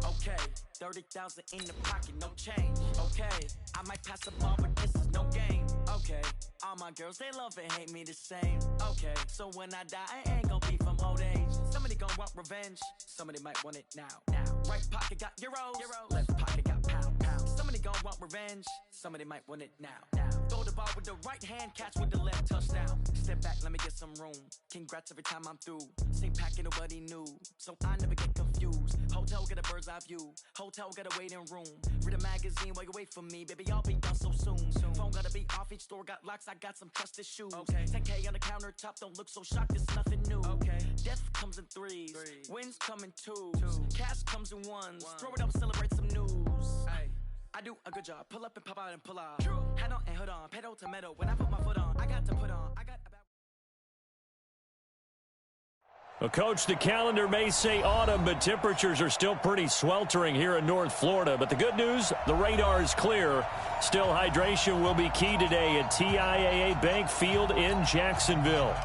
Okay, 30,000 in the pocket, no change. Okay, I might pass the ball, but this is no game. Okay, all my girls, they love and hate me the same. Okay, so when I die, I ain't gon' be from old age. Somebody gon' want revenge, somebody might want it now. Right pocket got euros, left pocket got pound. Somebody gon' want revenge, somebody might want it now. Throw the ball with the right hand, catch with the left, touchdown. Step back, let me get some room. Congrats every time I'm through. Same packet, nobody knew, so I never get confused. Hotel get a bird's eye view, hotel got a waiting room. Read a magazine while you wait for me, baby, I'll be done so soon. Phone gotta be off, each store got locks, I got some trusted shoes. 10K on the countertop, don't look so shocked, it's nothing new. Death comes in threes, wins come in twos, cash comes in ones. Throw it up, celebrate some news. I do a good job, pull up and pop out and pull out. Head on and hood on, pedal to metal. When I put my foot on, I got to put on. I got about. Well, Coach, the calendar may say autumn, but temperatures are still pretty sweltering here in North Florida. But the good news, the radar is clear. Still, hydration will be key today at TIAA Bank Field in Jacksonville.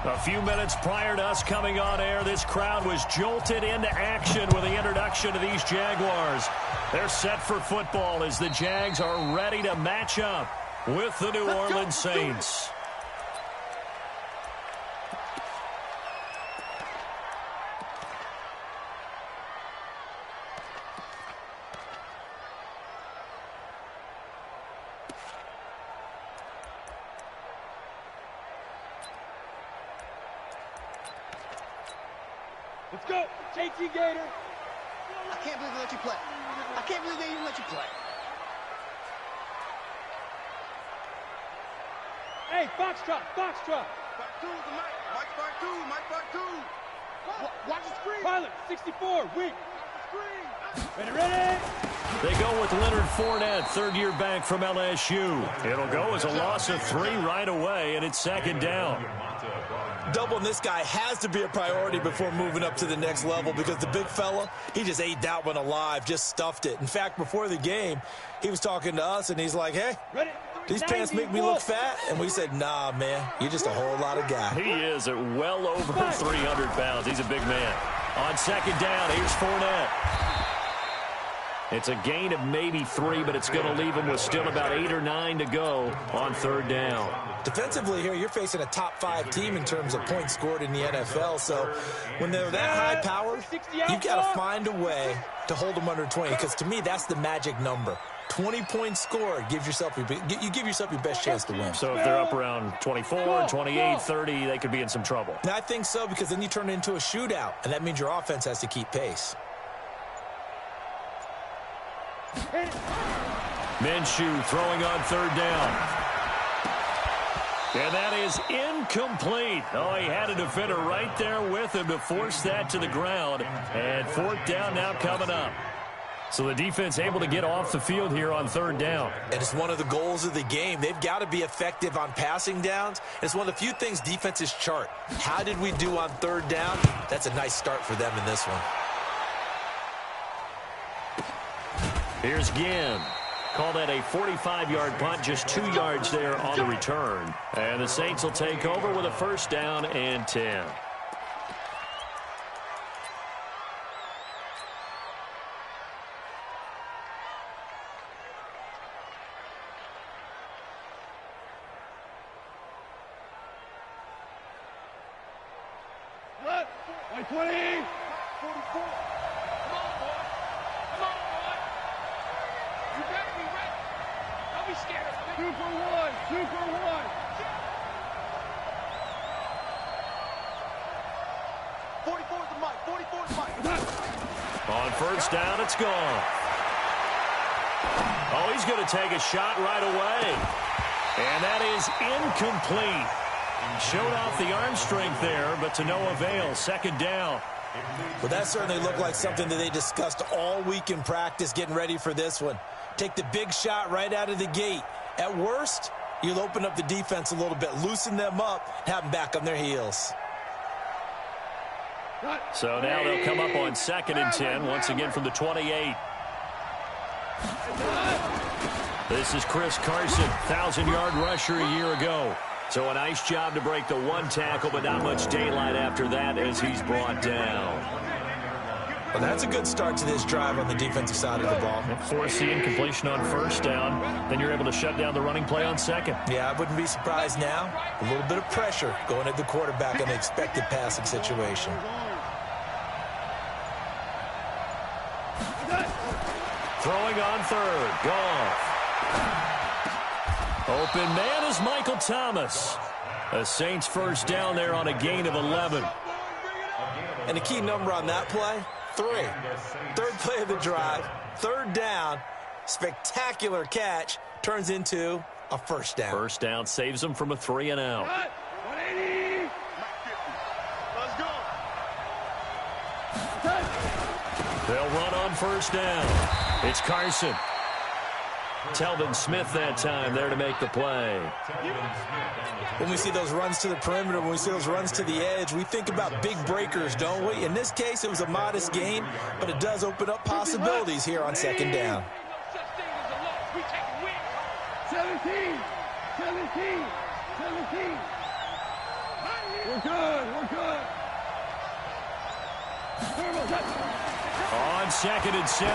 A few minutes prior to us coming on air, this crowd was jolted into action with the introduction of these Jaguars. They're set for football as the Jags are ready to match up with the New Orleans Saints. Let's go, JT Gator. I can't believe they let you play. I can't believe they even let you play. Hey, Foxtrot. Part two, the mic. Mike part two. Watch the screen. Pilot, 64, weak. Ready. They go with Leonard Fournette, third-year back from LSU. It'll go as a loss of 3 right away, and it's second down. Doubling this guy has to be a priority before moving up to the next level because the big fella, he just ate that one alive, just stuffed it. In fact, before the game, he was talking to us, and he's like, hey, these pants make me look fat. And we said, nah, man, you're just a whole lot of guy. He is at well over 300 pounds. He's a big man. On second down, here's Fournette. It's a gain of maybe 3, but it's going to leave him with still about 8 or 9 to go on third down. Defensively here, you're facing a top-5 team in terms of points scored in the NFL. So when they're that high-powered, you've got to find a way to hold them under 20, because to me, that's the magic number. 20 points scored, you give yourself your best chance to win. So if they're up around 24, 28, 30, they could be in some trouble. And I think so, because then you turn it into a shootout, and that means your offense has to keep pace. Minshew throwing on third down. And that is incomplete. Oh, he had a defender right there with him to force that to the ground. And fourth down now coming up. So the defense able to get off the field here on third down. And it's one of the goals of the game. They've got to be effective on passing downs. It's one of the few things defenses chart. How did we do on third down? That's a nice start for them in this one. Here's Ginn. Call that a 45-yard punt, just 2 yards there on the return. And the Saints will take over with a first down and 10. What? 120. 44. Two for one. 44 is the mic. On first down, it's gone. Oh, he's going to take a shot right away. And that is incomplete. Showed off the arm strength there, but to no avail. Second down. Well, that certainly looked like something that they discussed all week in practice getting ready for this one. Take the big shot right out of the gate. At worst, you'll open up the defense a little bit, loosen them up, have them back on their heels. So now they'll come up on second and 10, once again from the 28. This is Chris Carson, 1,000-yard rusher a year ago. So a nice job to break the one tackle, but not much daylight after that as he's brought down. Well, that's a good start to this drive on the defensive side of the ball. Force the incompletion on first down. Then you're able to shut down the running play on second. Yeah, I wouldn't be surprised now. A little bit of pressure going at the quarterback in the expected passing situation. Throwing on third. Goff. Open man is Michael Thomas. A Saints first down there on a gain of 11. And the key number on that play, 3. Third play of the drive, third down, spectacular catch, turns into a first down. First down saves them from a 3 and out. 180. Let's go. They'll run on first down. It's Carson. Telvin Smith that time there to make the play. When we see those runs to the perimeter, when we see those runs to the edge, we think about big breakers, don't we? In this case, it was a modest gain, but it does open up possibilities here on second down. 17. 17. 17. We're good. We're good. On second and 7,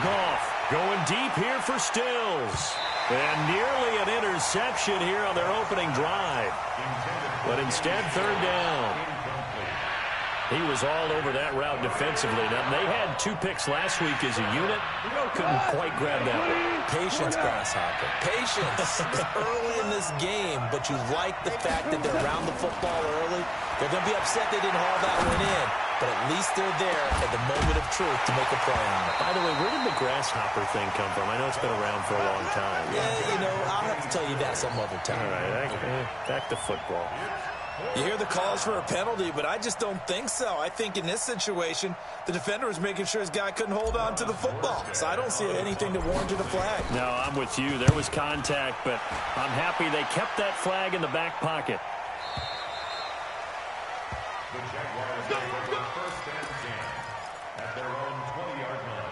Goff going deep here for Stills. And nearly an interception here on their opening drive. But instead, third down. He was all over that route defensively. Now, they had 2 picks last week as a unit. Couldn't quite grab that one. Patience, Grasshopper. Patience. It's early in this game, but you like the fact that they're around the football early. They're going to be upset they didn't haul that one in, but at least they're there at the moment of truth to make a play on it. By the way, where did the Grasshopper thing come from? I know it's been around for a long time. Yeah, you know, I'll have to tell you that some other time. All right, back to football. You hear the calls for a penalty, but I just don't think so. I think in this situation, the defender was making sure his guy couldn't hold on to the football. So I don't see anything that warranted a flag. No, I'm with you. There was contact, but I'm happy they kept that flag in the back pocket. The Jaguars go for the first and 10 at their own 20-yard line.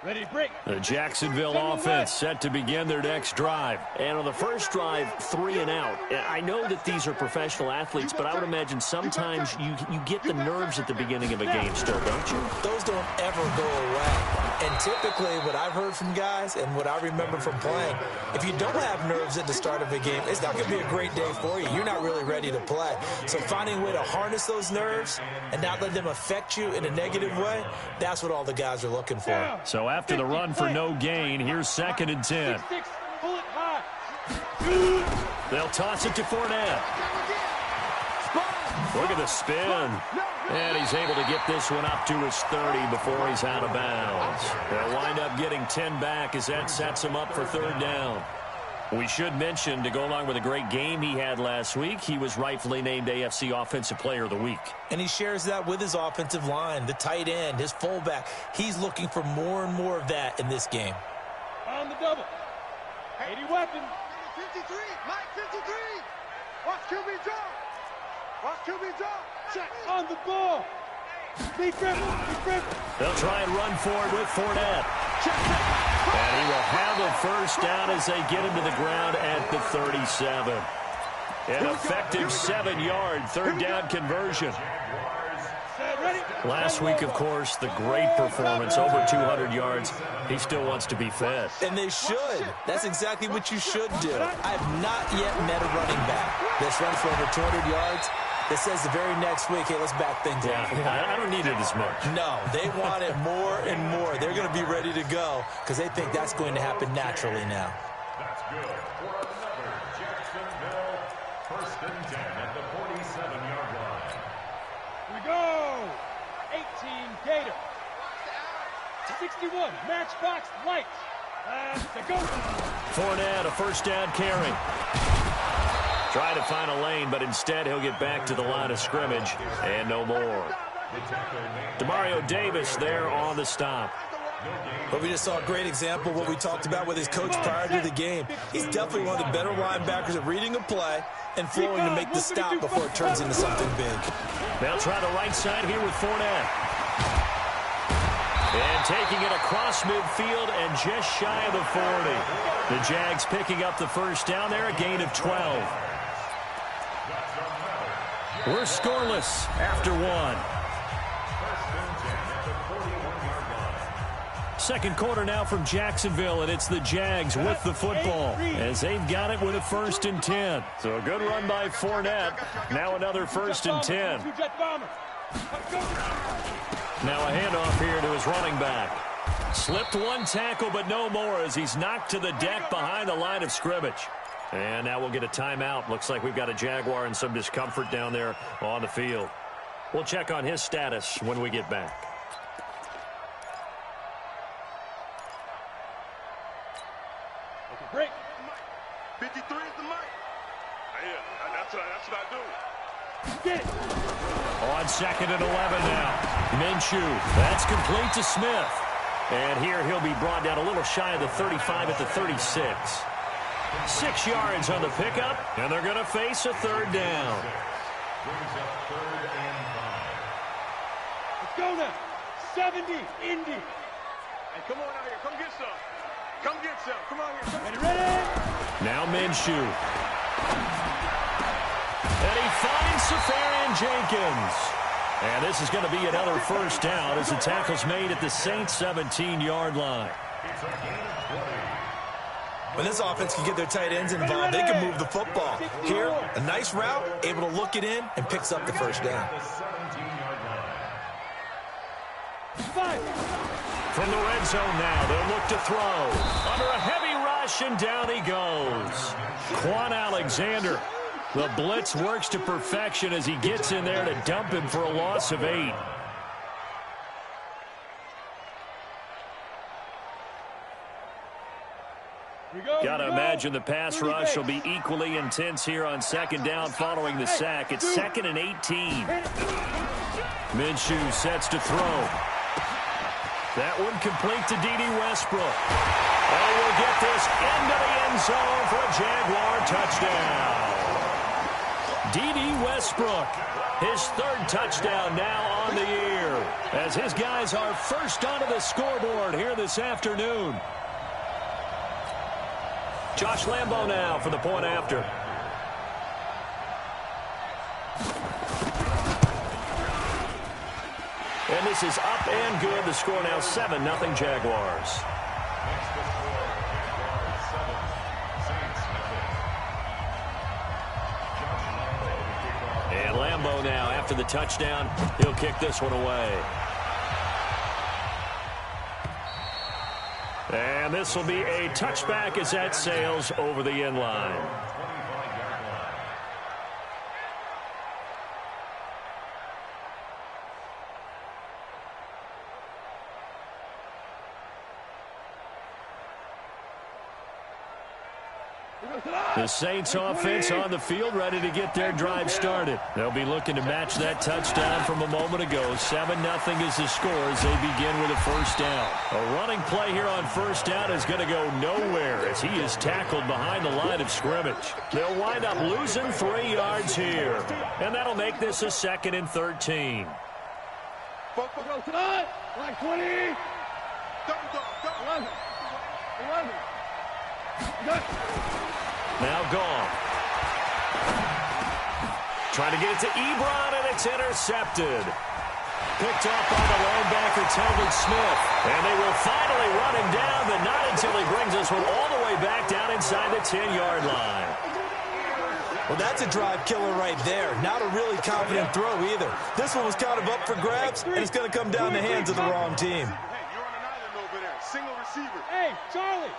Ready to break. The Jacksonville offense set to begin their next drive. And on the first drive, 3 and out. I know that these are professional athletes, but I would imagine sometimes you get the nerves at the beginning of a game still, don't you? Those don't ever go away. And typically what I've heard from guys and what I remember from playing, if you don't have nerves at the start of a game, it's not going to be a great day for you. You're not really ready to play. So finding a way to harness those nerves and not let them affect you in a negative way, that's what all the guys are looking for. So after the run for no gain, here's second and 10. Pull it high. They'll toss it to Fournette. Look at the spin. And he's able to get this one up to his 30 before he's out of bounds. They'll wind up getting 10 back as that sets him up for third down. We should mention, to go along with a great game he had last week, he was rightfully named AFC Offensive Player of the Week. And he shares that with his offensive line, the tight end, his fullback. He's looking for more and more of that in this game. On the double. 80 weapon. 53, Mike 53. Watch QB drop. Watch QB drop. Check on the ball. Be careful. Be careful. They'll try and run forward with Fournette. And he will have a first down as they get him to the ground at the 37. An effective 7-yard third down conversion. Last week, of course, the great performance, over 200 yards. He still wants to be fed. And they should. That's exactly what you should do. I have not yet met a running back that's run for over 200 yards that says the very next week, hey, let's back things up. I don't need it as much. No, they want it more and more. They're going to be ready to go because they think that's going to happen naturally now. That's good for another Jacksonville first and 10 at the 47-yard line. We go. 18 Gator. 61 Matchbox Light. To go. Fournette, a first down carry. Try to find a lane, but instead he'll get back to the line of scrimmage and no more. Demario Davis there on the stop. But we just saw a great example of what we talked about with his coach prior to the game. He's definitely one of the better linebackers at reading a play and flowing to make the stop before it turns into something big. They'll try the right side here with Fournette. And taking it across midfield and just shy of the 40. The Jags picking up the first down there, a gain of 12. We're scoreless after 1. Second quarter now from Jacksonville, and it's the Jags with the football as they've got it with a 1st and 10. So a good run by Fournette. Now another 1st and 10. Now a handoff here to his running back. Slipped one tackle, but no more as he's knocked to the deck behind the line of scrimmage. And now we'll get a timeout. Looks like we've got a Jaguar in some discomfort down there on the field. We'll check on his status when we get back. Break. 53 is the mic. Yeah, that's what I do. Get it. On 2nd and 11 now. Minshew. That's complete to Smith. And here he'll be brought down a little shy of the 35 at the 36. 6 yards on the pickup, and they're going to face a 3rd down. Let's go now. 70, Indy. Hey, come on out here. Come get some. Come get some. Come on here. Ready? Now Minshew. And he finds Safarian Jenkins. And this is going to be another 1st down as the tackle's made at the Saints' 17-yard line. When this offense can get their tight ends involved, they can move the football. Here, a nice route, able to look it in, and picks up the 1st down. From the red zone now, they'll look to throw. Under a heavy rush, and down he goes. Quan Alexander. The blitz works to perfection as he gets in there to dump him for a loss of 8. Got to imagine the pass rush will be equally intense here on 2nd down following the sack. It's 2nd and 18. Minshew sets to throw. That one complete to D.D. Westbrook. And we'll get this into the end zone for a Jaguar touchdown. D.D. Westbrook, his 3rd touchdown now on the year, as his guys are first onto the scoreboard here this afternoon. Josh Lambo now for the point after. And this is up and good. The score now 7-0 Jaguars. And Lambo now after the touchdown. He'll kick this one away. And this will be a touchback as that sails over the end line. The Saints offense on the field ready to get their drive started. They'll be looking to match that touchdown from a moment ago. 7-0 is the score as they begin with a 1st down. A running play here on 1st down is going to go nowhere as he is tackled behind the line of scrimmage. They'll wind up losing 3 yards here. And that'll make this a 2nd and 13. Like 20. 11. Now gone. Trying to get it to Ebron, and it's intercepted. Picked off by the linebacker, Telvin Smith. And they will finally run him down, but not until he brings this one all the way back down inside the 10-yard line. Well, that's a drive killer right there. Not a really confident throw either. This one was kind of up for grabs, and it's going to come down the hands of the wrong team. Hey, you're on an island over there. Single receiver. Hey, Charlie.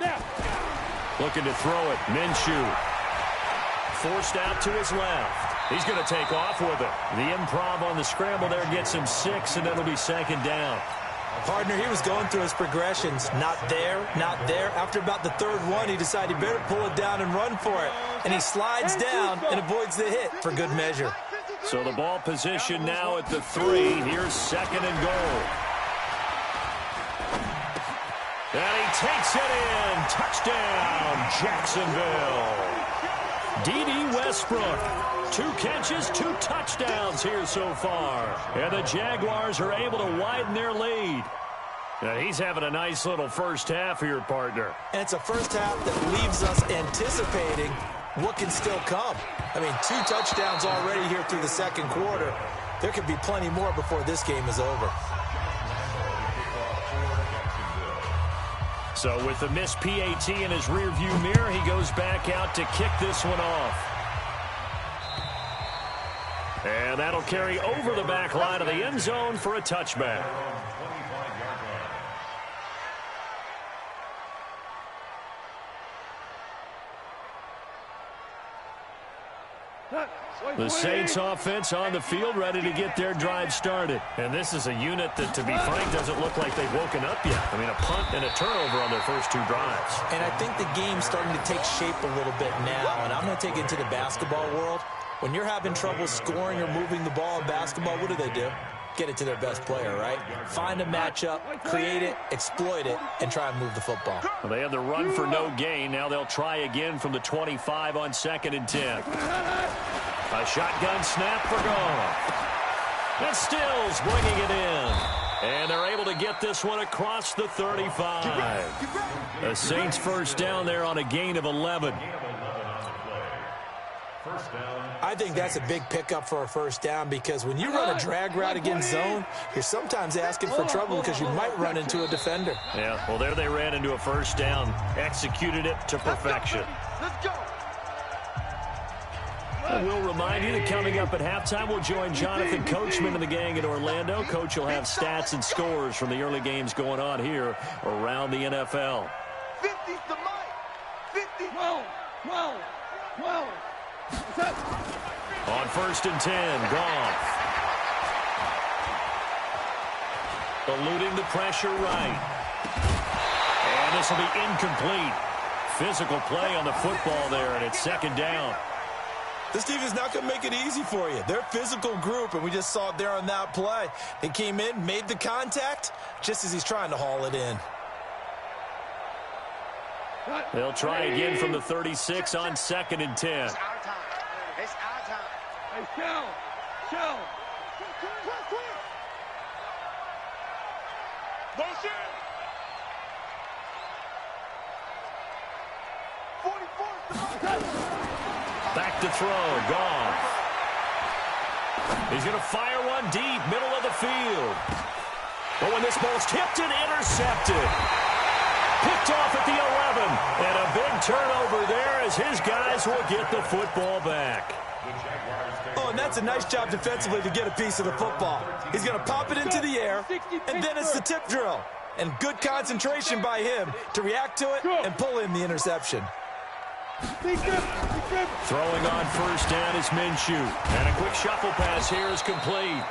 Now. Looking to throw it. Minshew. Forced out to his left. He's going to take off with it. The improv on the scramble there gets him 6, and it'll be 2nd down. Partner, he was going through his progressions. Not there, not there. After about the 3rd one, he decided he better pull it down and run for it. And he slides down and avoids the hit for good measure. So the ball position now at the 3. Here's 2nd and goal. And he takes it in. Touchdown, Jacksonville. D.D. Westbrook. 2 catches, 2 touchdowns here so far. And the Jaguars are able to widen their lead. Now he's having a nice little first half here, partner. And it's a first half that leaves us anticipating what can still come. I mean, 2 touchdowns already here through the 2nd quarter. There could be plenty more before this game is over. So with the missed PAT in his rearview mirror, he goes back out to kick this one off. And that'll carry over the back line of the end zone for a touchback. The Saints offense on the field, ready to get their drive started. And this is a unit that, to be frank, doesn't look like they've woken up yet. I mean, a punt and a turnover on their first two drives. And I think the game's starting to take shape a little bit now, and I'm going to take it to the basketball world. When you're having trouble scoring or moving the ball in basketball, what do? Get it to their best player, right? Find a matchup, create it, exploit it, and try and move the football. Well, they had the run for no gain. Now they'll try again from the 25 on 2nd and 10. A shotgun snap for Goff. And Stills bringing it in. And they're able to get this one across the 35. The Saints first down there on a gain of 11. I think that's a big pickup for a first down, because when you run a drag route against zone, you're sometimes asking for trouble because you might run into a defender. Yeah, well, there they ran into a first down, executed it to perfection. Let's go. I will remind you that coming up at halftime, we'll join Jonathan Coachman and the gang in Orlando. Coach will have stats and scores from the early games going on here around the NFL. 50's the mic. 50. 12. On 1st and 10, Goff. Eluding the pressure right. And this will be incomplete. Physical play on the football there, and it's 2nd down. This team is not going to make it easy for you. They're a physical group, and we just saw it there on that play. They came in, made the contact, just as he's trying to haul it in. They'll try again from the 36 on 2nd and 10. It's our time. It's our time. Hey, Shell. Motion. 44. Back to throw, Goff. He's going to fire one deep, middle of the field. But when this ball's tipped and intercepted. Picked off at the 11. And a big turnover there as his guys will get the football back. Oh, and that's a nice job defensively to get a piece of the football. He's going to pop it into the air, and then it's the tip drill. And good concentration by him to react to it and pull in the interception. Throwing on first down is Minshew. And a quick shuffle pass here is complete.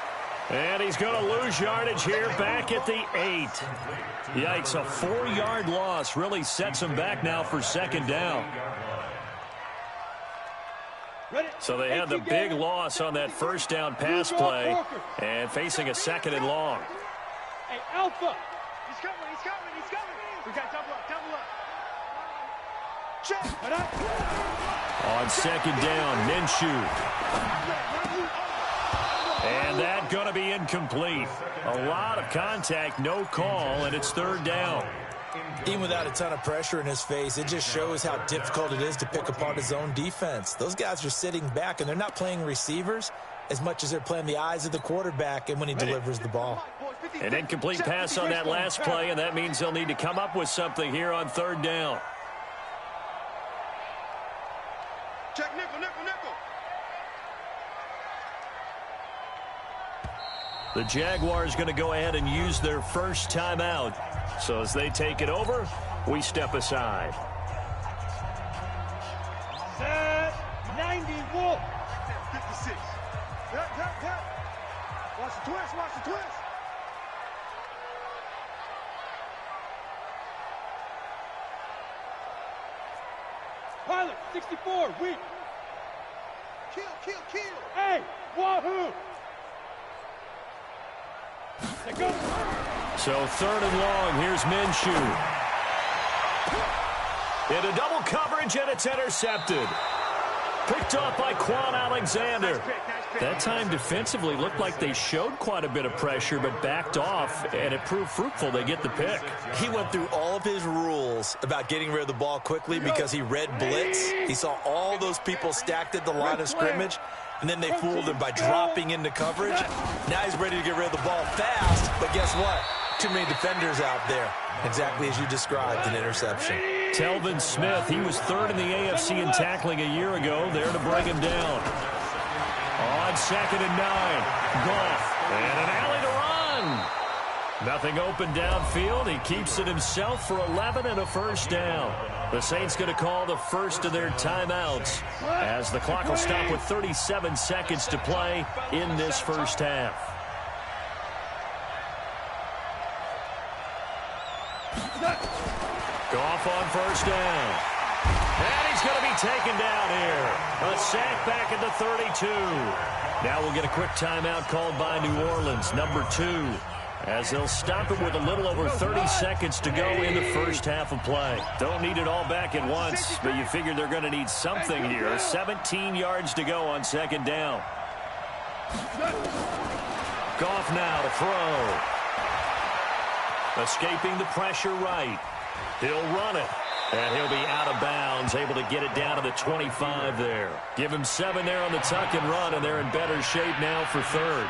And he's going to lose yardage here back at the 8. Yikes, a 4-yard loss really sets him back now for 2nd down. So they had the big loss on that first down pass play and facing a 2nd and long. Hey, Alpha. He's coming. We got double up. Check. On 2nd down, Minshew. And that going to be incomplete. A lot of contact, no call, and it's 3rd down. Even without a ton of pressure in his face, it just shows how difficult it is to pick apart his own defense. Those guys are sitting back, and they're not playing receivers as much as they're playing the eyes of the quarterback and when he delivers the ball. An incomplete pass on that last play, and that means they'll need to come up with something here on 3rd down. Check nickel. The Jaguars going to go ahead and use their first timeout. So as they take it over, we step aside. Set 90 Wolf. 56. Watch the twist. Pilot 64, weak. Kill. Hey, wahoo. Go. So 3rd and long, here's Minshew. Into double coverage, and it's intercepted. Picked off by Quan Alexander. That time defensively looked like they showed quite a bit of pressure, but backed off, and it proved fruitful. They get the pick. He went through all of his rules about getting rid of the ball quickly because he read blitz. He saw all those people stacked at the line of scrimmage, and then they fooled him by dropping into coverage. Now he's ready to get rid of the ball fast, but guess what? Too many defenders out there. Exactly as you described, an interception. Telvin Smith, he was third in the AFC in tackling a year ago, there to bring him down. On 2nd and 9, Goff, and an alley to run. Nothing open downfield. He keeps it himself for 11 and a first down. The Saints going to call the first of their timeouts as the clock will stop with 37 seconds to play in this first half. Goff on first down. And he's going to be taken down here. A sack back at the 32. Now we'll get a quick timeout called by New Orleans, number 2, as they'll stop it with a little over 30 seconds to go in the first half of play. Don't need it all back at once, but you figure they're going to need something here. 17 yards to go on 2nd down. Goff now to throw. Escaping the pressure right. He'll run it. And he'll be out of bounds, able to get it down to the 25 there. Give him 7 there on the tuck and run, and they're in better shape now for 3rd.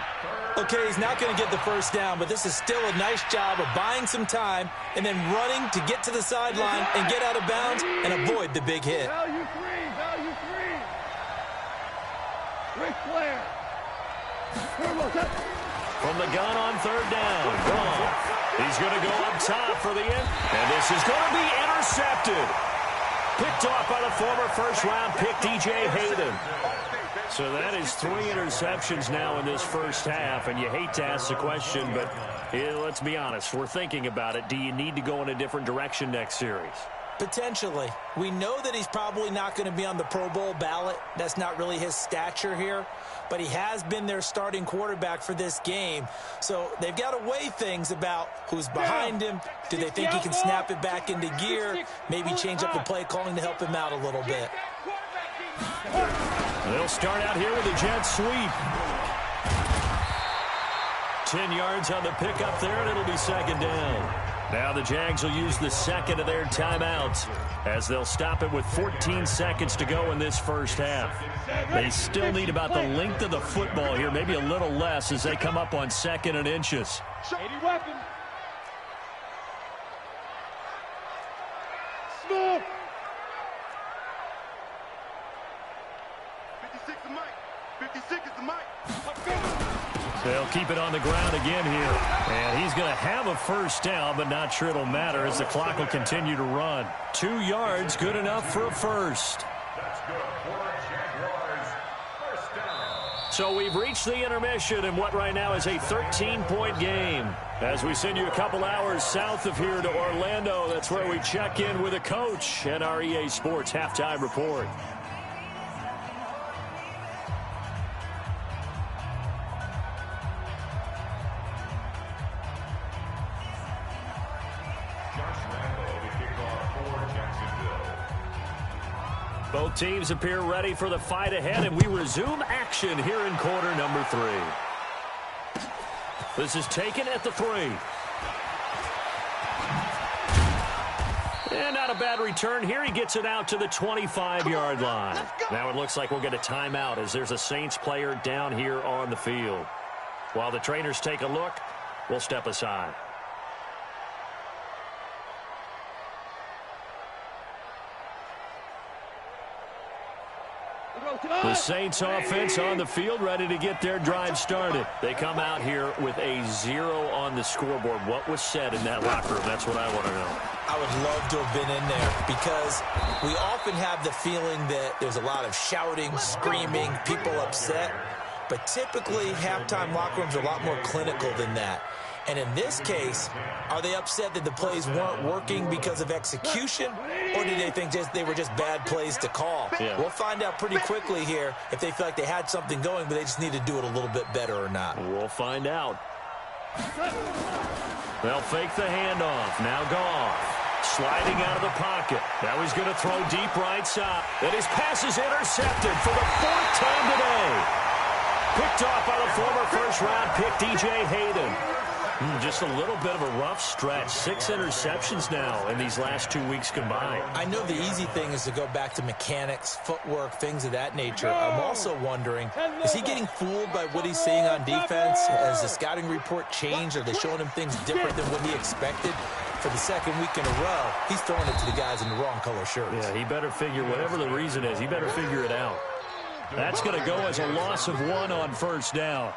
Okay, he's not going to get the first down, but this is still a nice job of buying some time and then running to get to the sideline and get out of bounds and avoid the big hit. Value three. Ric Flair. From the gun on 3rd down. Goff. He's going to go up top for the end. And this is going to be intercepted. Picked off by the former first-round pick, DJ Hayden. So that is 3 interceptions now in this first half. And you hate to ask the question, but let's be honest. We're thinking about it. Do you need to go in a different direction next series? Potentially. We know that he's probably not going to be on the Pro Bowl ballot. That's not really his stature here. But he has been their starting quarterback for this game. So they've got to weigh things about who's behind him. Do they think he can snap it back into gear? Maybe change up the play calling to help him out a little bit. They'll start out here with a jet sweep. 10 yards on the pickup there, and it'll be 2nd down. Now the Jags will use the 2nd of their timeouts as they'll stop it with 14 seconds to go in this first half. They still need about the length of the football here, maybe a little less as they come up on 2nd and inches. 80 weapons. Smooth. 56 is Mike. 56 is the Mike. They'll keep it on the ground again here. And he's going to have a first down, but not sure it'll matter as the clock will continue to run. 2 yards, good enough for a first. That's good for Jaguars. First down. So we've reached the intermission in what right now is a 13-point game. As we send you a couple hours south of here to Orlando, that's where we check in with a coach and our EA Sports halftime report. Both teams appear ready for the fight ahead, and we resume action here in quarter number 3. This is taken at the 3. And not a bad return here. He gets it out to the 25-yard line. Now it looks like we'll get a timeout as there's a Saints player down here on the field. While the trainers take a look, we'll step aside. The Saints offense on the field, ready to get their drive started. They come out here with a 0 on the scoreboard. What was said in that locker room? That's what I want to know. I would love to have been in there because we often have the feeling that there's a lot of shouting, screaming, people upset. But typically, halftime locker rooms are a lot more clinical than that. And in this case, are they upset that the plays weren't working because of execution, or do they think they were just bad plays to call? Yeah. We'll find out pretty quickly here if they feel like they had something going, but they just need to do it a little bit better or not. We'll find out. They'll fake the handoff. Now Goff. Sliding out of the pocket. Now he's going to throw deep right side. And his pass is intercepted for the 4th time today. Picked off by the former first-round pick, DJ Hayden. Just a little bit of a rough stretch. 6 interceptions now in these last 2 weeks combined. I know the easy thing is to go back to mechanics, footwork, things of that nature. I'm also wondering, is he getting fooled by what he's seeing on defense? Has the scouting report changed? Are they showing him things different than what he expected? For the second week in a row, he's throwing it to the guys in the wrong color shirts. Yeah, he better figure, whatever the reason is, he better figure it out. That's going to go as a loss of 1 on first down.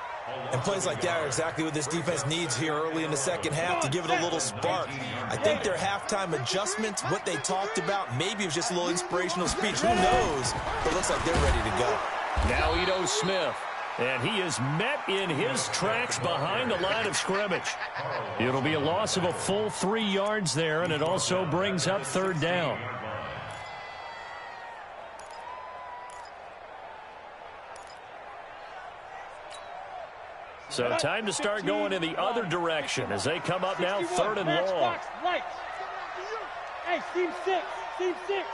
And plays like that are exactly what this defense needs here early in the second half to give it a little spark. I think their halftime adjustments, what they talked about, maybe it was just a little inspirational speech. Who knows? But it looks like they're ready to go. Now Ito Smith. And he is met in his tracks behind the line of scrimmage. It'll be a loss of a full 3 yards there, and it also brings up third down. So time to start going in the other direction as they come up now third and long. Right. Hey, team 6. Team 6.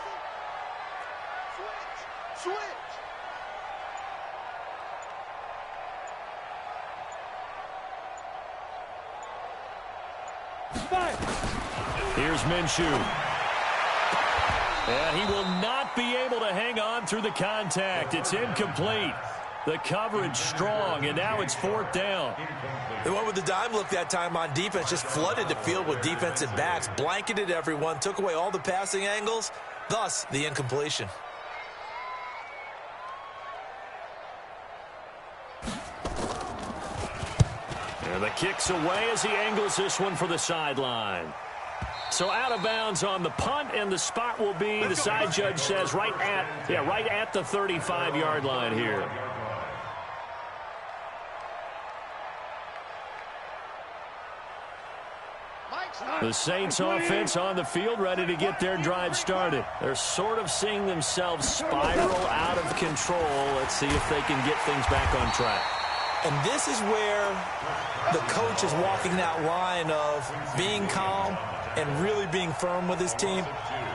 Switch. Here's Minshew. And he will not be able to hang on through the contact. It's incomplete. The coverage strong, and now it's fourth down. They went with the dime look that time on defense, just flooded the field with defensive backs, blanketed everyone, took away all the passing angles, thus the incompletion. And the kick's away as he angles this one for the sideline. So out of bounds on the punt, and the spot will be, the side judge says, right at the 35-yard line here. The Saints offense on the field, ready to get their drive started. They're sort of seeing themselves spiral out of control. Let's see if they can get things back on track. And this is where the coach is walking that line of being calm and really being firm with his team.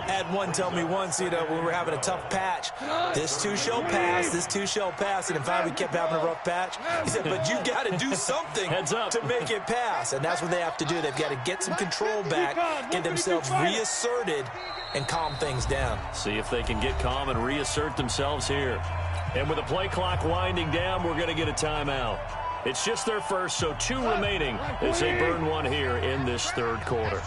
I had one tell me once, when we were having a tough patch, this too shall pass, this too shall pass. And in fact, we kept having a rough patch. He said, but you got to do something to make it pass. And that's what they have to do. They've got to get some control back, get themselves reasserted, and calm things down. See if they can get calm and reassert themselves here. And with the play clock winding down, we're going to get a timeout. It's just their first, so 2 remaining as they burn one here in this third quarter.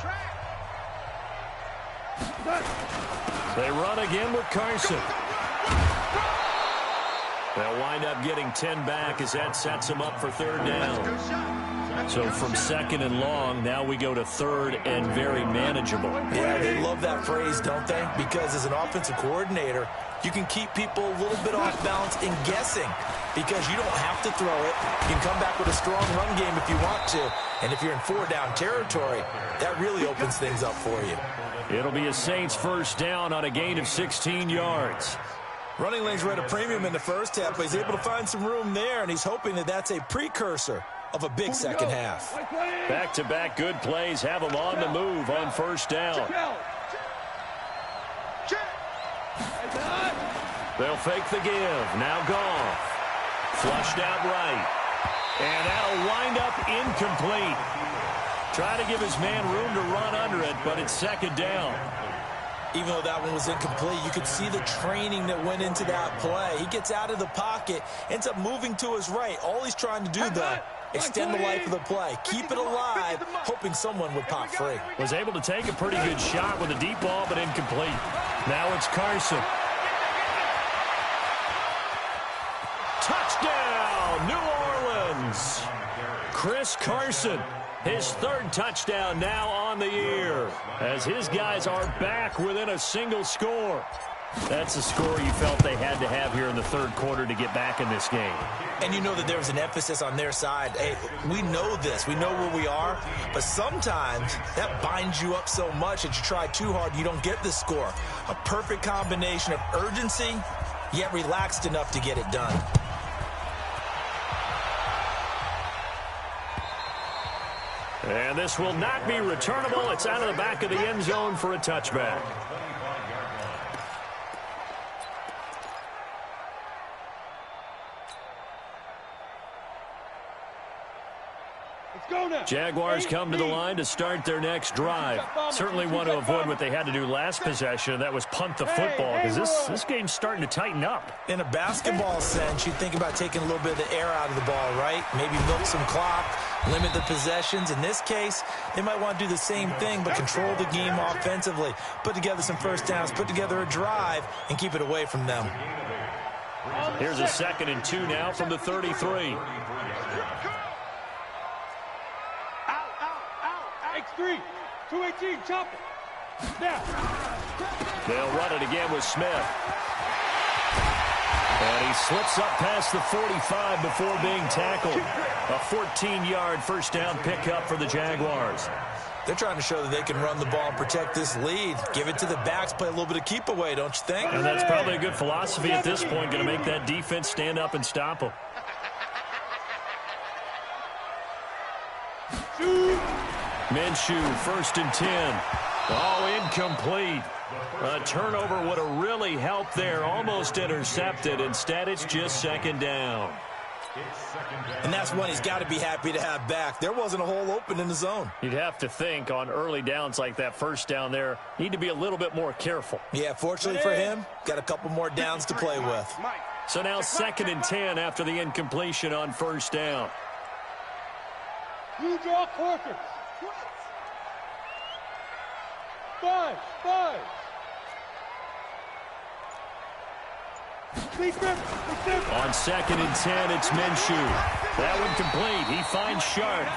They run again with Carson. They'll wind up getting 10 back as that sets them up for third down. So from second and long, now we go to third and very manageable. Yeah, they love that phrase, don't they? Because as an offensive coordinator, you can keep people a little bit off balance in guessing because you don't have to throw it. You can come back with a strong run game if you want to. And if you're in 4-down territory, that really opens things up for you. It'll be a Saints first down on a gain of 16 yards. Running lanes were at a premium in the first half, but he's able to find some room there, and he's hoping that that's a precursor of a big second half. Back-to-back good plays have them on the move on first down. They'll fake the give. Now Goff. Flushed out right. And that'll wind up incomplete. Try to give his man room to run under it, but it's second down. Even though that one was incomplete, you could see the training that went into that play. He gets out of the pocket, ends up moving to his right. All he's trying to do, though, extend the life of the play. Keep it alive, hoping someone would pop free. Was able to take a pretty good shot with a deep ball, but incomplete. Now it's Carson. Touchdown, New Orleans. Chris Carson, his third touchdown now on the year, as his guys are back within a single score. That's a score you felt they had to have here in the third quarter to get back in this game. And you know that there was an emphasis on their side. Hey, we know this. We know where we are. But sometimes that binds you up so much that you try too hard, you don't get the score. A perfect combination of urgency, yet relaxed enough to get it done. And this will not be returnable. It's out of the back of the end zone for a touchback. go now. Jaguars come to the line to start their next drive. Certainly want to avoid what they had to do last possession, and that was punt the football, because this game's starting to tighten up. In a basketball sense, you think about taking a little bit of the air out of the ball, right? Maybe milk some clock, limit the possessions. In this case, they might want to do the same thing, but control the game offensively. Put together some first downs, put together a drive, and keep it away from them. Here's a 2nd and 2 now from the 33. X3, 218, chop it. Now. They'll run it again with Smith. And he slips up past the 45 before being tackled. A 14-yard first down pickup for the Jaguars. They're trying to show that they can run the ball and protect this lead. Give it to the backs, play a little bit of keep away, don't you think? And that's probably a good philosophy at this point, going to make that defense stand up and stop them. Minshew, 1st and 10. Oh, incomplete. A turnover would have really helped there. Almost intercepted. Instead, it's just 2nd down. And that's one he's got to be happy to have back. There wasn't a hole open in the zone. You'd have to think on early downs like that, first down there, need to be a little bit more careful. Yeah, fortunately for him, got a couple more downs to play with. So now 2nd and 10 after the incompletion on first down. You draw quarters. 5. On 2nd and 10, it's Minshew. That one complete. He finds Sharp.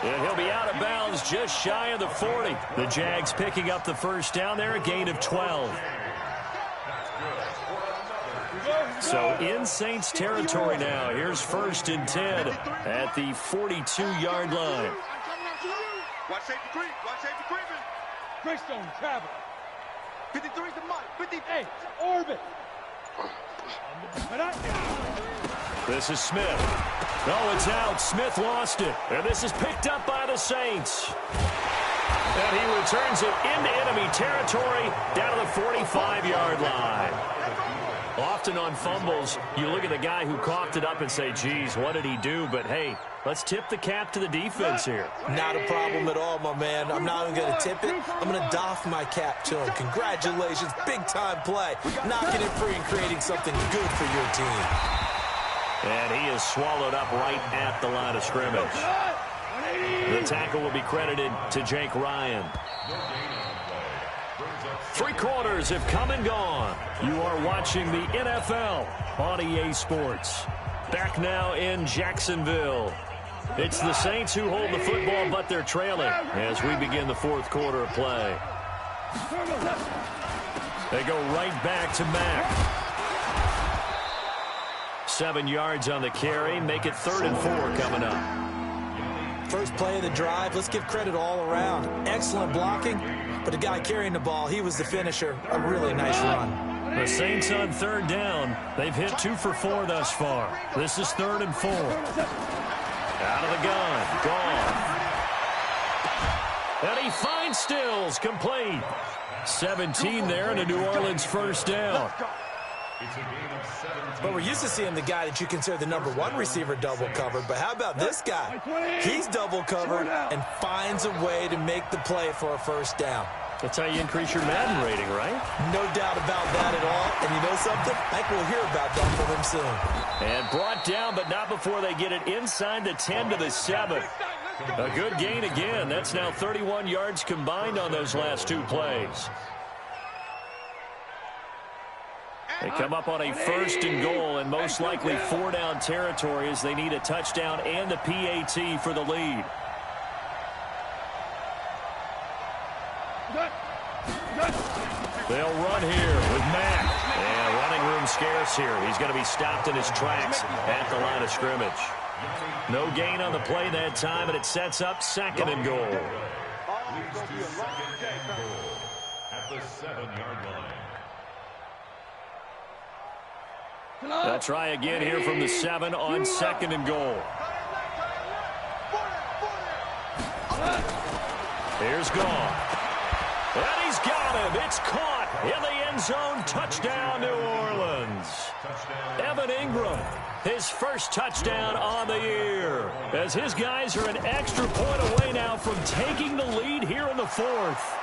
And he'll be out of bounds just shy of the 40. The Jags picking up the first down there, a gain of 12. So in Saints territory now. Here's 1st and 10 at the 42-yard line. Watch safety creep. Watch safety creeping. Greystone travel. 53's the mark. 58. Orbit. This is Smith. Oh, it's out. Smith lost it. And this is picked up by the Saints. And he returns it into enemy territory down to the 45-yard line. Often on fumbles, you look at the guy who coughed it up and say, geez, what did he do? But, hey, let's tip the cap to the defense here. Not a problem at all, my man. I'm not even going to tip it. I'm going to doff my cap to him. Congratulations. Big-time play. Knocking it free and creating something good for your team. And he is swallowed up right at the line of scrimmage. The tackle will be credited to Jake Ryan. 3 quarters have come and gone. You are watching the NFL on EA Sports. Back now in Jacksonville. It's the Saints who hold the football, but they're trailing as we begin the 4th quarter of play. They go right back to Mack. 7 yards on the carry. Make it 3rd and 4 coming up. First play of the drive. Let's give credit all around. Excellent blocking. But the guy carrying the ball, he was the finisher. A really nice run. The Saints on 3rd down. They've hit 2 for 4 thus far. This is 3rd and 4. Out of the gun. Gone. And he finds Stills. Complete. 17 there and a New Orleans first down. But we're used to seeing the guy that you consider the #1 receiver double covered. But how about this guy? He's double covered and finds a way to make the play for a first down. That's how you increase your Madden rating, right? No doubt about that at all. And you know something? I think we'll hear about that from him soon. And brought down, but not before they get it inside the 10 to the 7. A good gain again. That's now 31 yards combined on those last 2 plays. They come up on a 1st and goal and most likely 4-down territory as they need a touchdown and the PAT for the lead. They'll run here with Mack. And running room scarce here. He's going to be stopped in his tracks at the line of scrimmage. No gain on the play that time, and it sets up 2nd and goal. At the 7-yard line. They'll try again here from the 7 on 2nd and goal. Here's Gone. And he's got him. It's caught in the end zone. Touchdown, New Orleans. Evan Ingram his first touchdown on the year, as his guys are an extra point away now from taking the lead here in the fourth.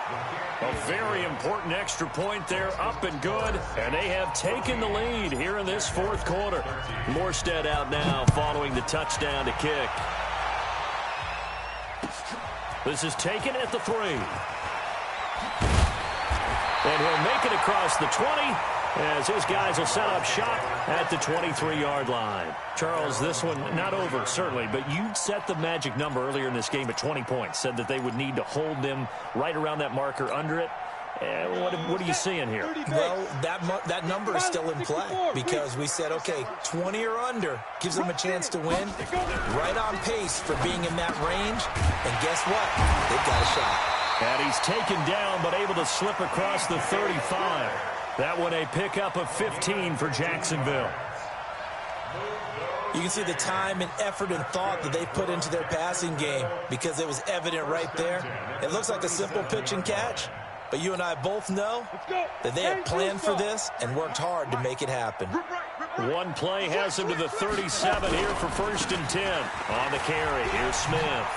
A very important extra point there, up and good, and they have taken the lead here in this fourth quarter. Morstead out now following the touchdown to kick. This is taken at the 3. And he'll make it across the 20, as his guys will set up shop at the 23-yard line. Charles, this one not over, certainly, but you set the magic number earlier in this game at 20 points, said that they would need to hold them right around that marker under it. What are you seeing here? Well, that number is still in play because we said, okay, 20 or under gives them a chance to win. Right on pace for being in that range. And guess what? They've got a shot. And he's taken down but able to slip across the 35. That one a pickup of 15 for Jacksonville. You can see the time and effort and thought that they put into their passing game because it was evident right there. It looks like a simple pitch and catch, but you and I both know that they have planned for this and worked hard to make it happen. One play has him to the 37 here for 1st and 10. On the carry, here's Smith.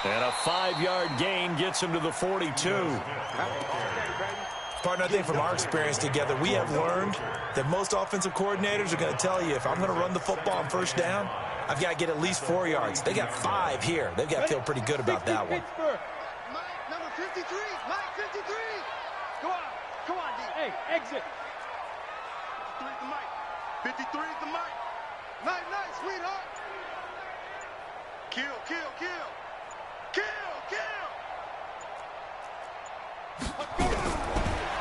And a 5-yard gain gets him to the 42. Partner, I think from our experience together, we have learned that most offensive coordinators are going to tell you, if I'm going to run the football on 1st down, I've got to get at least 4 yards. They got 5 here. They've got to feel pretty good about that one. Mike, number 53. Mike, 53. Go on. Come on, D. Hey, exit. 53 is the Mike. 53 is the Mike. Night, sweetheart. Kill.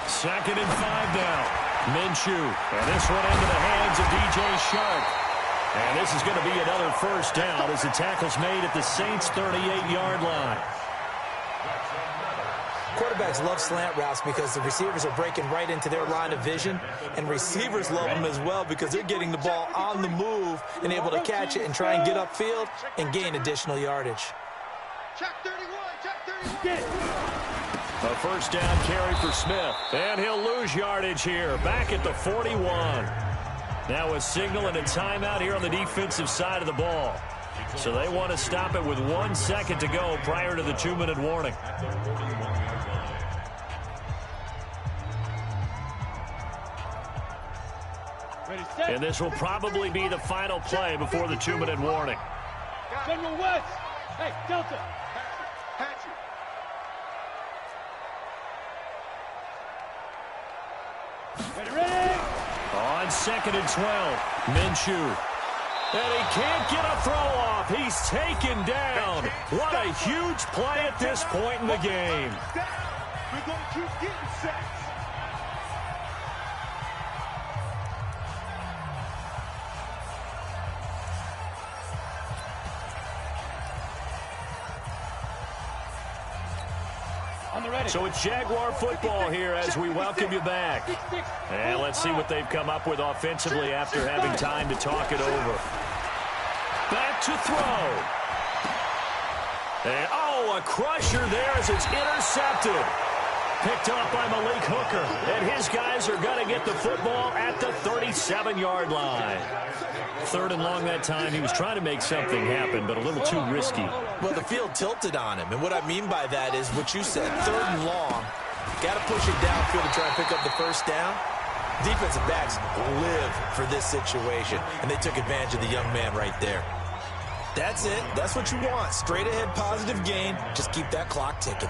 Second and 5 now. Minshew. And this one into the hands of DJ Shark. And this is going to be another 1st down as the tackle's made at the Saints' 38-yard line. Quarterbacks love slant routes because the receivers are breaking right into their line of vision, and receivers love them as well because they're getting the ball on the move and able to catch it and try and get upfield and gain additional yardage. Check 31. A 1st down carry for Smith, and he'll lose yardage here, back at the 41. Now a signal and a timeout here on the defensive side of the ball. So they want to stop it with 1 second to go prior to the 2-minute warning. And this will probably be the final play before the 2-minute warning. General West. Hey, Delta. Hatchet. Ready? On 2nd and 12, Minshew. And he can't get a throw off. He's taken down. What a huge play at this point in the game. We're going to keep getting sacks. So it's Jaguar football here as we welcome you back. And let's see what they've come up with offensively after having time to talk it over. Back to throw. And, a crusher there as it's intercepted. Picked up by Malik Hooker. And his guys are going to get the football at the 37-yard line. 3rd and long that time. He was trying to make something happen, but a little too risky. Well, the field tilted on him, and what I mean by that is what you said, 3rd and long. Got to push it downfield to try and pick up the 1st down. Defensive backs live for this situation, and they took advantage of the young man right there. That's it. That's what you want. Straight ahead positive gain. Just keep that clock ticking.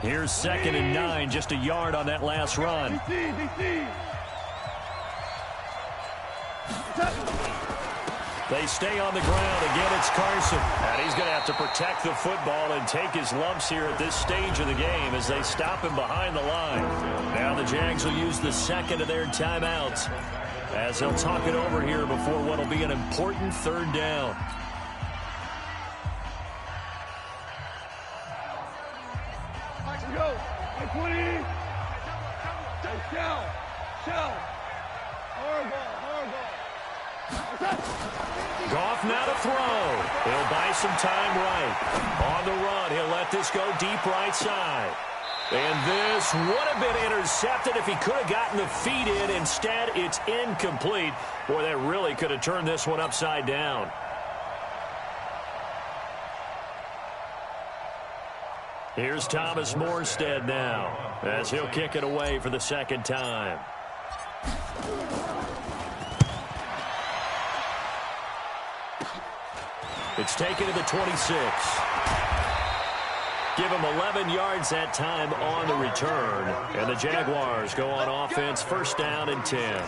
Here's 2nd and 9, just a yard on that last run. They stay on the ground. Again, it's Carson. And he's going to have to protect the football and take his lumps here at this stage of the game as they stop him behind the line. Now the Jags will use the 2nd of their timeouts as they'll talk it over here before what will be an important 3rd down. Go. 20. Shell. Hard ball. Goff now to throw. He'll buy some time right. On the run, he'll let this go deep right side. And this would have been intercepted if he could have gotten the feet in. Instead, it's incomplete. Boy, that really could have turned this one upside down. Here's Thomas Morstead now, as he'll kick it away for the second time. It's taken to the 26. Give him 11 yards that time on the return. And the Jaguars go on offense, first down and 10.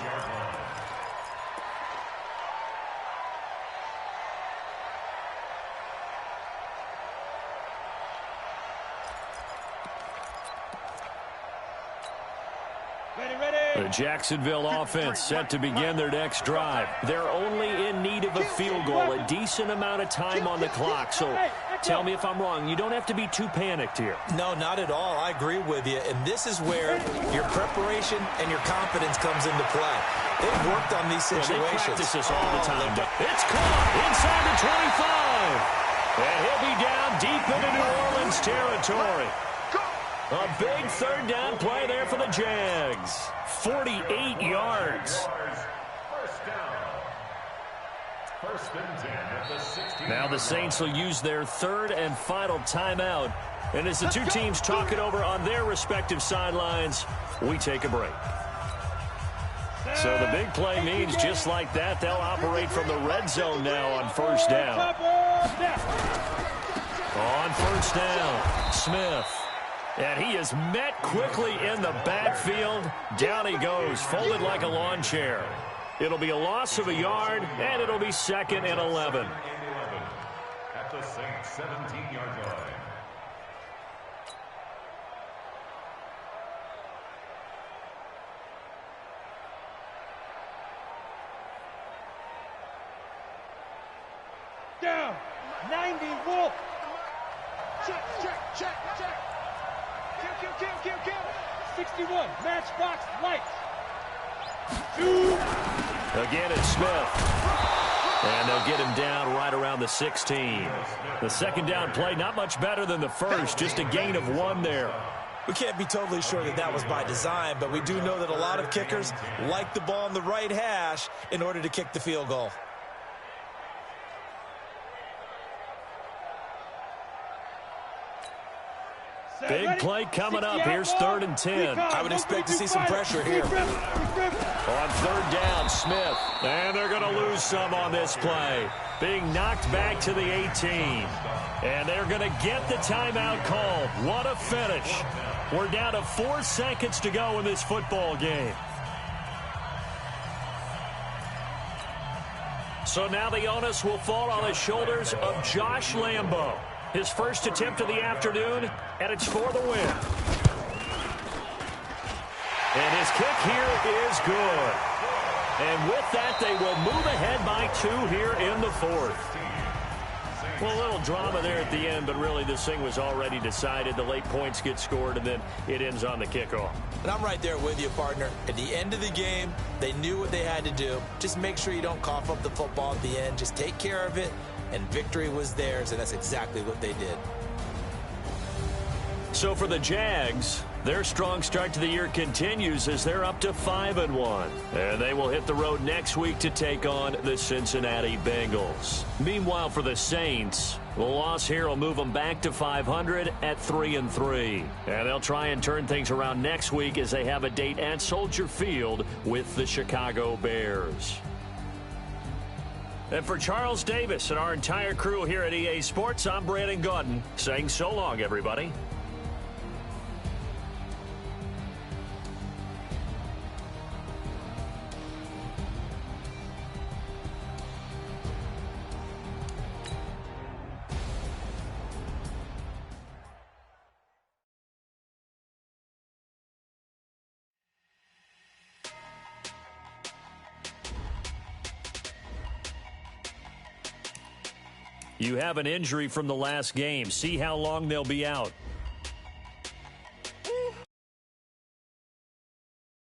The Jacksonville offense set to begin their next drive. They're only in need of a field goal, a decent amount of time on the clock. So tell me if I'm wrong. You don't have to be too panicked here. No, not at all. I agree with you. And this is where your preparation and your confidence comes into play. They've worked on these situations. They practice this all the time. It's caught inside the 25. And he'll be down deep into New Orleans territory. A big third down play there for the Jags. 48 yards. First and 10 at the 16. Now the Saints will use their third and final timeout. And as the two teams talk it over on their respective sidelines, we take a break. So the big play means just like that, they'll operate from the red zone now on first down. On first down, Smith. And he is met quickly in the backfield. Down he goes, folded like a lawn chair. It'll be a loss of a yard, and it'll be second and 11. At the Saints' 17-yard line. Down. 90, Wolf. Check, check, check, check. Kill. 61, matchbox lights. 2. Again, it's Smith. And they'll get him down right around the 16. The second down play, not much better than the first, just a gain of 1 there. We can't be totally sure that that was by design, but we do know that a lot of kickers like the ball on the right hash in order to kick the field goal. Big play coming up. Here's third and 10. I would expect to see some pressure here. On third down, Smith. And they're going to lose some on this play. Being knocked back to the 18. And they're going to get the timeout called. What a finish. We're down to 4 seconds to go in this football game. So now the onus will fall on the shoulders of Josh Lambo. His first attempt of the afternoon, and it's for the win. And his kick here is good. And with that, they will move ahead by 2 here in the fourth. Well, a little drama there at the end, but really this thing was already decided. The late points get scored, and then it ends on the kickoff. And I'm right there with you, partner. At the end of the game, they knew what they had to do. Just make sure you don't cough up the football at the end. Just take care of it, and victory was theirs, and that's exactly what they did. So for the Jags, their strong start to the year continues as they're up to 5-1. And they will hit the road next week to take on the Cincinnati Bengals. Meanwhile, for the Saints, the loss here will move them back to 500 at 3-3. And they'll try and turn things around next week as they have a date at Soldier Field with the Chicago Bears. And for Charles Davis and our entire crew here at EA Sports, I'm Brandon Gaudin saying so long, everybody. You have an injury from the last game. See how long they'll be out.